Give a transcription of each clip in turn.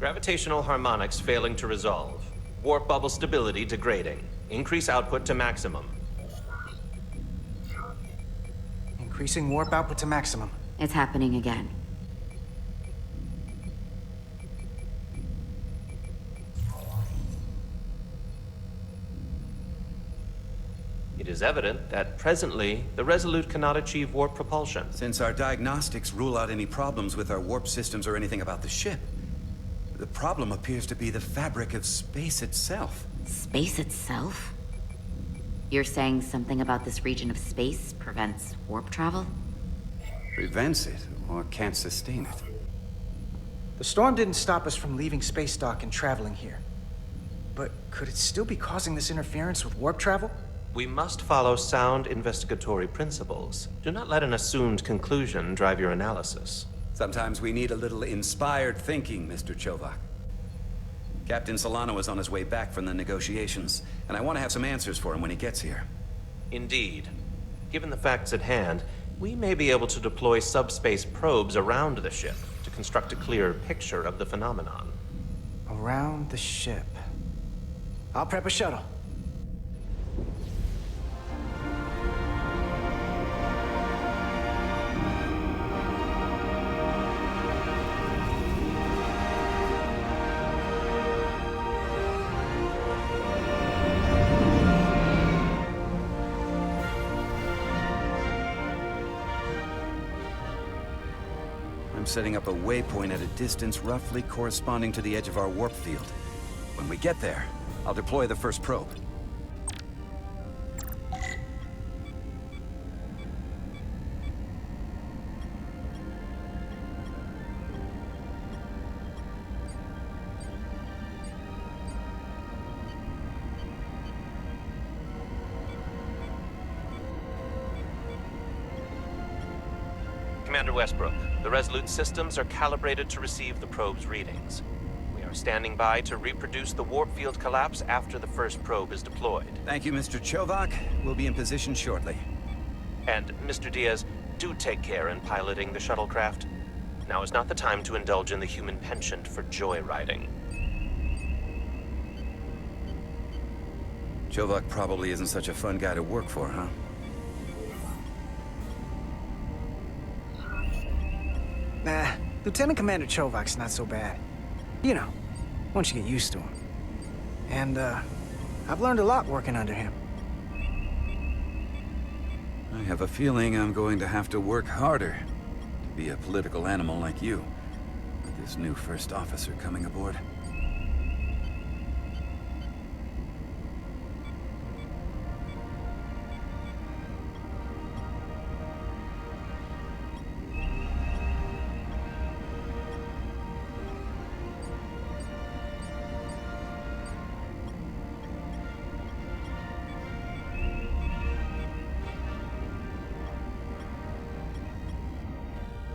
Gravitational harmonics failing to resolve. Warp bubble stability degrading. Increase output to maximum. Increasing warp output to maximum. It's happening again. It is evident that presently, the Resolute cannot achieve warp propulsion. Since our diagnostics rule out any problems with our warp systems or anything about the ship, the problem appears to be the fabric of space itself. Space itself? You're saying something about this region of space prevents warp travel? Prevents it, or can't sustain it. The storm didn't stop us from leaving space dock and traveling here. But could it still be causing this interference with warp travel? We must follow sound investigatory principles. Do not let an assumed conclusion drive your analysis. Sometimes we need a little inspired thinking, Mr. Chovak. Captain Solano is on his way back from the negotiations, and I want to have some answers for him when he gets here. Indeed. Given the facts at hand, we may be able to deploy subspace probes around the ship to construct a clearer picture of the phenomenon. Around the ship. I'll prep a shuttle. I'm setting up a waypoint at a distance roughly corresponding to the edge of our warp field. When we get there, I'll deploy the first probe. Commander Westbrook, the Resolute systems are calibrated to receive the probe's readings. We are standing by to reproduce the warp field collapse after the first probe is deployed. Thank you, Mr. Chovak. We'll be in position shortly. And, Mr. Diaz, do take care in piloting the shuttlecraft. Now is not the time to indulge in the human penchant for joyriding. Chovak probably isn't such a fun guy to work for, huh? Nah, Lieutenant Commander Chovak's not so bad. You know, once you get used to him. And, I've learned a lot working under him. I have a feeling I'm going to have to work harder to be a political animal like you, with this new first officer coming aboard.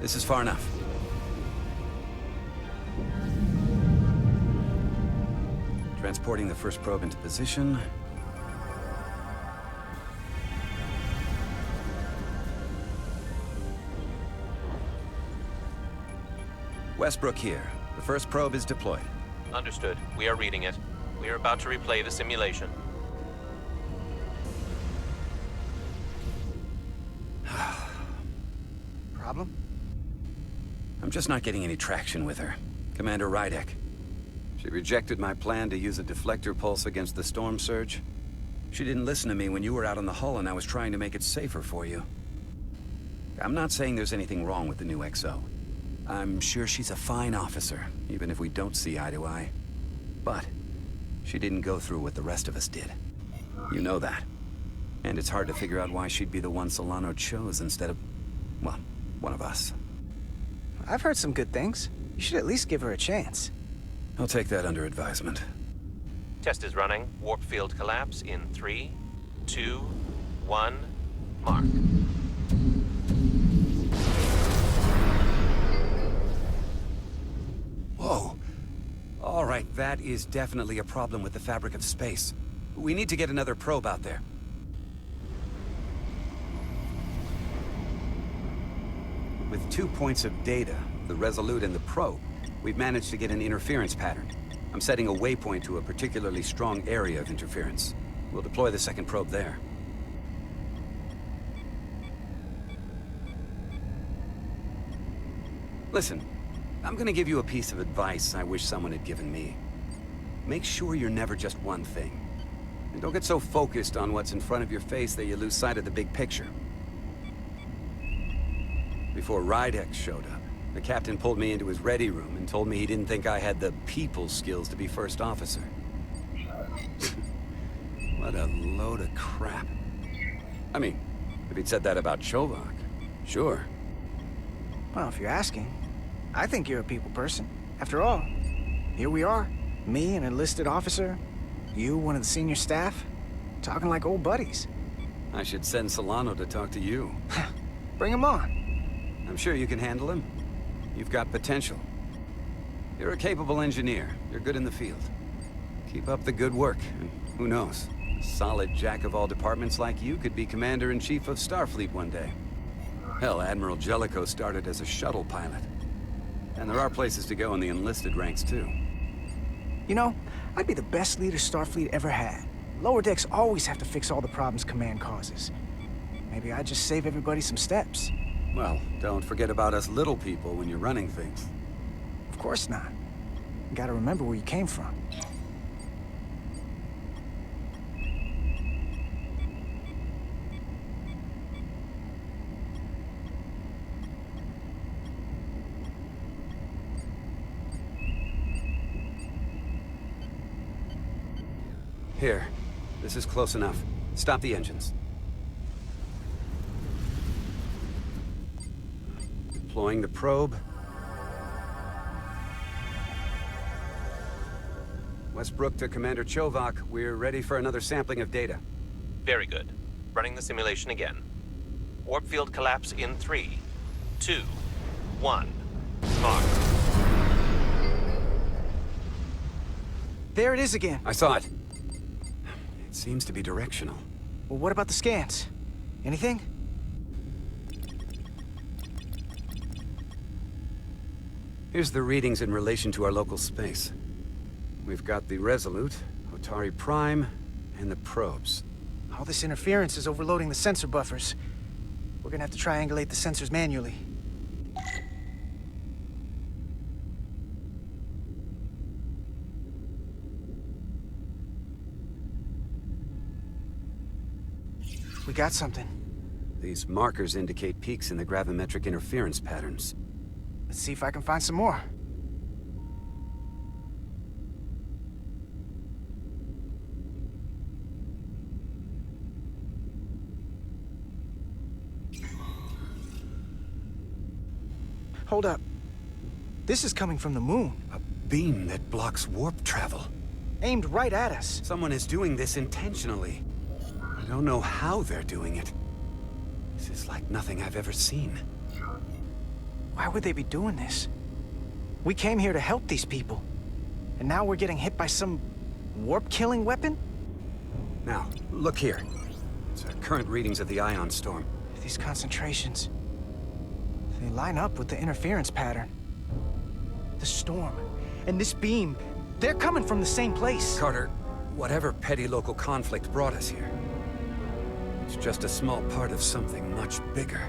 This is far enough. Transporting the first probe into position. Westbrook here. The first probe is deployed. Understood. We are reading it. We are about to replay the simulation. Problem? I'm just not getting any traction with her. Commander Rydek. She rejected my plan to use a deflector pulse against the storm surge. She didn't listen to me when you were out on the hull and I was trying to make it safer for you. I'm not saying there's anything wrong with the new XO. I'm sure she's a fine officer, even if we don't see eye to eye. But she didn't go through what the rest of us did. You know that. And it's hard to figure out why she'd be the one Solano chose instead of, well, one of us. I've heard some good things. You should at least give her a chance. I'll take that under advisement. Test is running. Warp field collapse in 3, 2, 1, mark. Whoa. All right, that is definitely a problem with the fabric of space. We need to get another probe out there. With 2 points of data, the Resolute and the probe, We've managed to get an interference pattern. I'm setting a waypoint to a particularly strong area of interference. We'll deploy the second probe there. Listen, I'm gonna give you a piece of advice I wish someone had given me. Make sure you're never just one thing. And don't get so focused on what's in front of your face that you lose sight of the big picture. Before Rydek showed up, the captain pulled me into his ready room and told me he didn't think I had the people skills to be first officer. What a load of crap. I mean, if he'd said that about Chovak, sure. Well, if you're asking, I think you're a people person. After all, here we are. Me, an enlisted officer. You, one of the senior staff. Talking like old buddies. I should send Solano to talk to you. Bring him on. I'm sure you can handle him. You've got potential. You're a capable engineer. You're good in the field. Keep up the good work, and who knows? A solid jack of all departments like you could be Commander-in-Chief of Starfleet one day. Hell, Admiral Jellicoe started as a shuttle pilot. And there are places to go in the enlisted ranks, too. You know, I'd be the best leader Starfleet ever had. Lower decks always have to fix all the problems Command causes. Maybe I'd just save everybody some steps. Well, don't forget about us little people when you're running things. Of course not. You gotta remember where you came from. Here. This is close enough. Stop the engines. Deploying the probe. Westbrook to Commander Chovak. We're ready for another sampling of data. Very good. Running the simulation again. Warp field collapse in 3, 2, 1. Mark. There it is again. I saw it. It seems to be directional. Well, what about the scans? Anything? Here's the readings in relation to our local space. We've got the Resolute, Otari Prime, and the probes. All this interference is overloading the sensor buffers. We're gonna have to triangulate the sensors manually. We got something. These markers indicate peaks in the gravimetric interference patterns. Let's see if I can find some more. Hold up. This is coming from the moon. A beam that blocks warp travel. Aimed right at us. Someone is doing this intentionally. I don't know how they're doing it. This is like nothing I've ever seen. Why would they be doing this? We came here to help these people. And now we're getting hit by some warp-killing weapon? Now, look here. It's our current readings of the ion storm. These concentrations, they line up with the interference pattern. The storm and this beam, they're coming from the same place. Carter, whatever petty local conflict brought us here, it's just a small part of something much bigger.